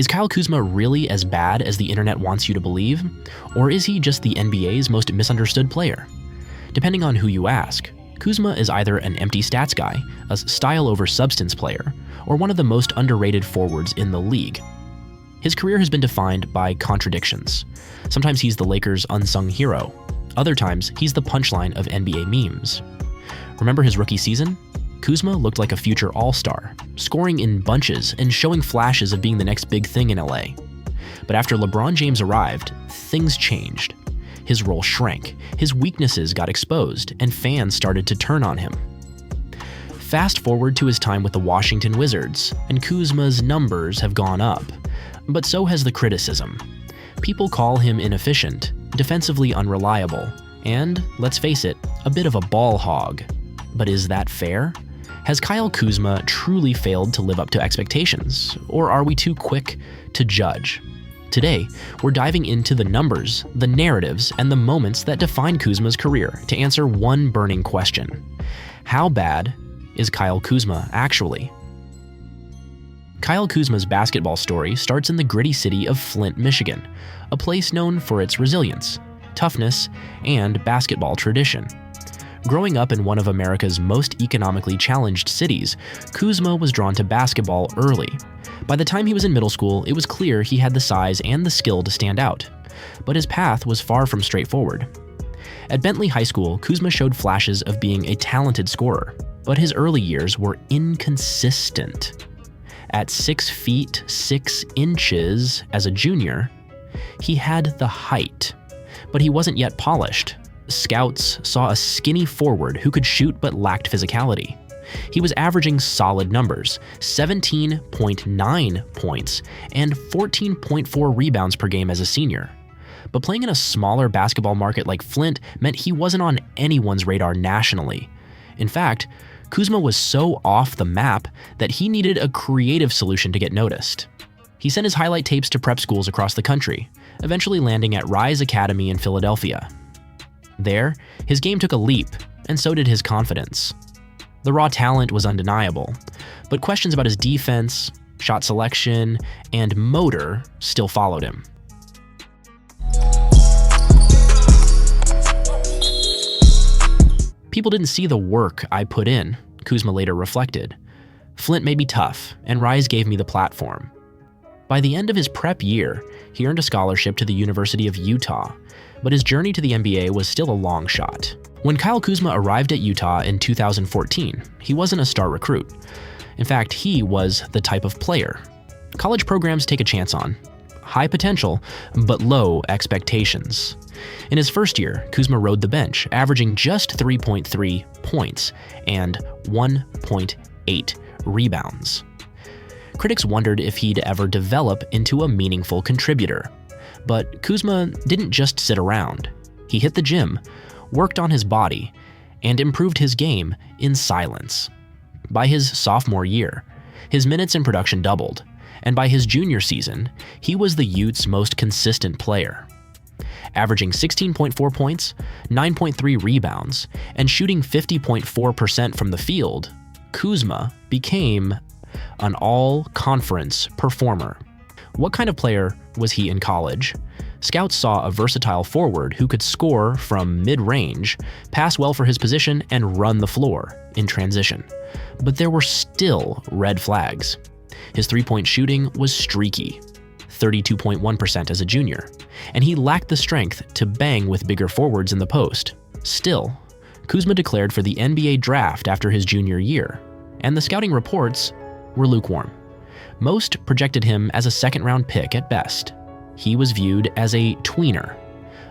Is Kyle Kuzma really as bad as the internet wants you to believe? Or is he just the NBA's most misunderstood player? Depending on who you ask, Kuzma is either an empty stats guy, a style over substance player, or one of the most underrated forwards in the league. His career has been defined by contradictions. Sometimes he's the Lakers' unsung hero. Other times, he's the punchline of NBA memes. Remember his rookie season? Kuzma looked like a future all-star, scoring in bunches and showing flashes of being the next big thing in LA. But after LeBron James arrived, things changed. His role shrank, his weaknesses got exposed, and fans started to turn on him. Fast forward to his time with the Washington Wizards, and Kuzma's numbers have gone up. But so has the criticism. People call him inefficient, defensively unreliable, and, let's face it, a bit of a ball hog. But is that fair? Has Kyle Kuzma truly failed to live up to expectations, or are we too quick to judge? Today, we're diving into the numbers, the narratives, and the moments that define Kuzma's career to answer one burning question. How bad is Kyle Kuzma actually? Kyle Kuzma's basketball story starts in the gritty city of Flint, Michigan, a place known for its resilience, toughness, and basketball tradition. Growing up in one of America's most economically challenged cities, Kuzma was drawn to basketball early. By the time he was in middle school, it was clear he had the size and the skill to stand out. But his path was far from straightforward. At Bentley High School, Kuzma showed flashes of being a talented scorer, but his early years were inconsistent. At 6 feet 6 inches as a junior, he had the height, but he wasn't yet polished. Scouts saw a skinny forward who could shoot but lacked physicality. He was averaging solid numbers, 17.9 points and 14.4 rebounds per game as a senior. But playing in a smaller basketball market like Flint meant he wasn't on anyone's radar nationally. In fact, Kuzma was so off the map that he needed a creative solution to get noticed. He sent his highlight tapes to prep schools across the country, eventually landing at Rise Academy in Philadelphia. There, his game took a leap, and so did his confidence. The raw talent was undeniable, but questions about his defense, shot selection, and motor still followed him. People didn't see the work I put in, Kuzma later reflected. Flint made me tough, and Rise gave me the platform. By the end of his prep year, he earned a scholarship to the University of Utah, but his journey to the NBA was still a long shot. When Kyle Kuzma arrived at Utah in 2014, he wasn't a star recruit. In fact, he was the type of player college programs take a chance on. High potential, but low expectations. In his first year, Kuzma rode the bench, averaging just 3.3 points and 1.8 rebounds. Critics wondered if he'd ever develop into a meaningful contributor. But Kuzma didn't just sit around. He hit the gym, worked on his body, and improved his game in silence. By his sophomore year, his minutes in production doubled, and by his junior season, he was the Utes' most consistent player. Averaging 16.4 points, 9.3 rebounds, and shooting 50.4% from the field, Kuzma became an all-conference performer. What kind of player was he in college? Scouts saw a versatile forward who could score from mid-range, pass well for his position, and run the floor in transition. But there were still red flags. His three-point shooting was streaky, 32.1% as a junior, and he lacked the strength to bang with bigger forwards in the post. Still, Kuzma declared for the NBA draft after his junior year, and the scouting reports were lukewarm. Most projected him as a second-round pick at best. He was viewed as a tweener,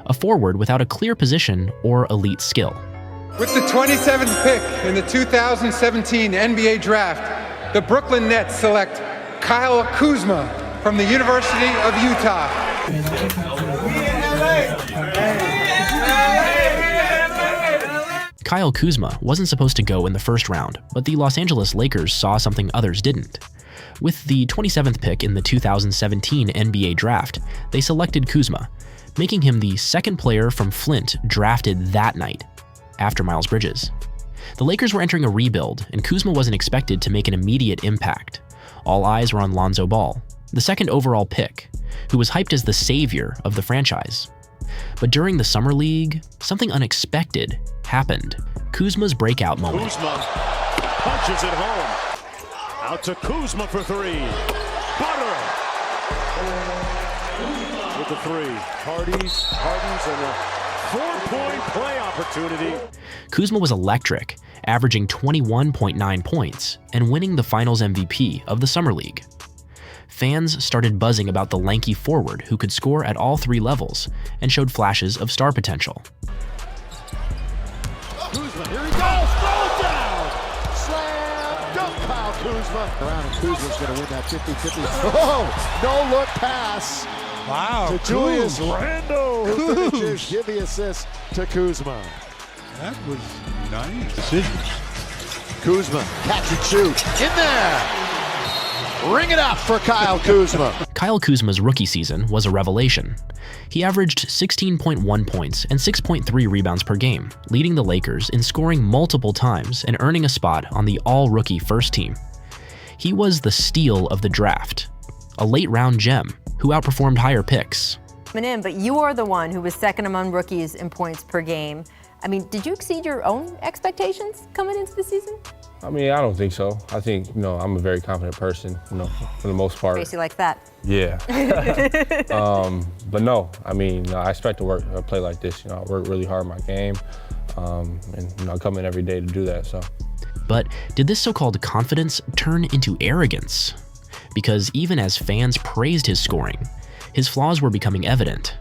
a forward without a clear position or elite skill. With the 27th pick in the 2017 NBA Draft, the Brooklyn Nets select Kyle Kuzma from the University of Utah. Kyle Kuzma wasn't supposed to go in the first round, but the Los Angeles Lakers saw something others didn't. With the 27th pick in the 2017 NBA Draft, they selected Kuzma, making him the second player from Flint drafted that night, after Miles Bridges. The Lakers were entering a rebuild, and Kuzma wasn't expected to make an immediate impact. All eyes were on Lonzo Ball, the second overall pick, who was hyped as the savior of the franchise. But during the Summer League, something unexpected happened. Kuzma's breakout moment. Kuzma punches it home. Out to Kuzma for three. Butter with the three. Hardys, and a 4-point play opportunity. Kuzma was electric, averaging 21.9 points and winning the Finals MVP of the Summer League. Fans started buzzing about the lanky forward who could score at all three levels and showed flashes of star potential. Kuzma, here he goes, throw it down! Slam dunk, Kyle Kuzma. Around and Kuzma's going to win that 50-50. Oh, no look pass. Wow. To Julius Randle, who finishes, give the assist to Kuzma. That was nice decision. Kuzma, catch and shoot, in there! Ring it up for Kyle Kuzma. Kyle Kuzma's rookie season was a revelation. He averaged 16.1 points and 6.3 rebounds per game, leading the Lakers in scoring multiple times and earning a spot on the all-rookie first team. He was the steal of the draft, a late-round gem who outperformed higher picks. But you are the one who was second among rookies in points per game. I mean, did you exceed your own expectations coming into the season? I mean, I don't think so. I think, I'm a very confident person, for the most part. Tracy likes that. Yeah. But no, I expect to play like this. I work really hard in my game, and I come in every day to do that, so. But did this so-called confidence turn into arrogance? Because even as fans praised his scoring, his flaws were becoming evident.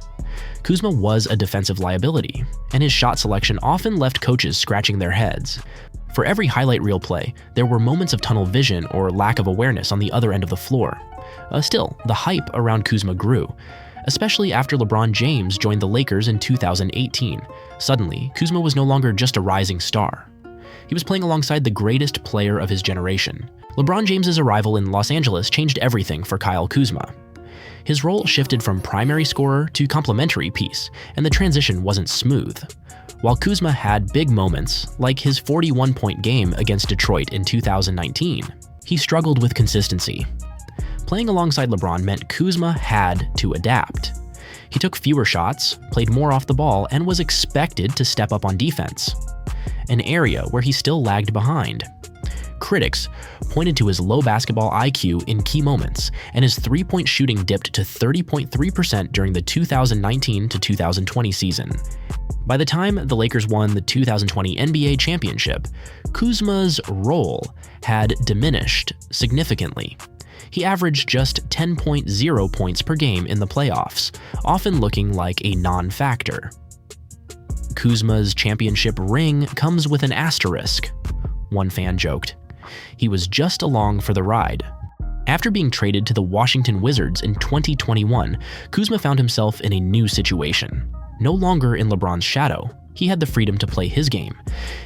Kuzma was a defensive liability, and his shot selection often left coaches scratching their heads. For every highlight reel play, there were moments of tunnel vision or lack of awareness on the other end of the floor. Still, the hype around Kuzma grew, especially after LeBron James joined the Lakers in 2018. Suddenly, Kuzma was no longer just a rising star. He was playing alongside the greatest player of his generation. LeBron James's arrival in Los Angeles changed everything for Kyle Kuzma. His role shifted from primary scorer to complementary piece, and the transition wasn't smooth. While Kuzma had big moments, like his 41-point game against Detroit in 2019, he struggled with consistency. Playing alongside LeBron meant Kuzma had to adapt. He took fewer shots, played more off the ball, and was expected to step up on defense, an area where he still lagged behind. Critics pointed to his low basketball IQ in key moments, and his three-point shooting dipped to 30.3% during the 2019 to 2020 season. By the time the Lakers won the 2020 NBA championship, Kuzma's role had diminished significantly. He averaged just 10.0 points per game in the playoffs, often looking like a non-factor. Kuzma's championship ring comes with an asterisk, one fan joked. He was just along for the ride. After being traded to the Washington Wizards in 2021, Kuzma found himself in a new situation. No longer in LeBron's shadow, he had the freedom to play his game.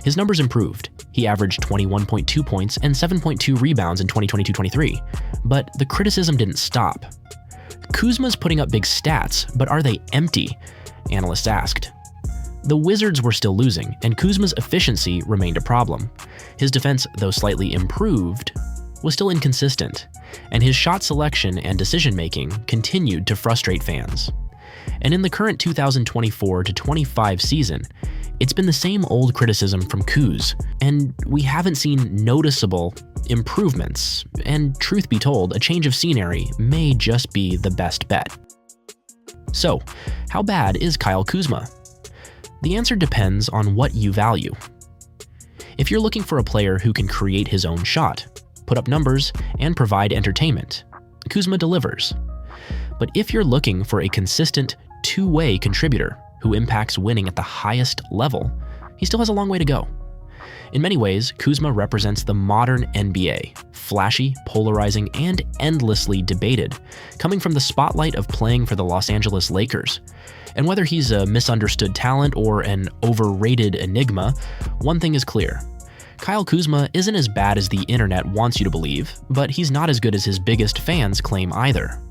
His numbers improved. He averaged 21.2 points and 7.2 rebounds in 2022-23. But the criticism didn't stop. Kuzma's putting up big stats, but are they empty? Analysts asked. The Wizards were still losing, and Kuzma's efficiency remained a problem. His defense, though slightly improved, was still inconsistent, and his shot selection and decision-making continued to frustrate fans. And in the current 2024-25 season, it's been the same old criticism from Kuz, and we haven't seen noticeable improvements, and truth be told, a change of scenery may just be the best bet. So, how bad is Kyle Kuzma? The answer depends on what you value. If you're looking for a player who can create his own shot, put up numbers, and provide entertainment, Kuzma delivers. But if you're looking for a consistent, two-way contributor who impacts winning at the highest level, he still has a long way to go. In many ways, Kuzma represents the modern NBA, flashy, polarizing, and endlessly debated, coming from the spotlight of playing for the Los Angeles Lakers. And whether he's a misunderstood talent or an overrated enigma, one thing is clear. Kyle Kuzma isn't as bad as the internet wants you to believe, but he's not as good as his biggest fans claim either.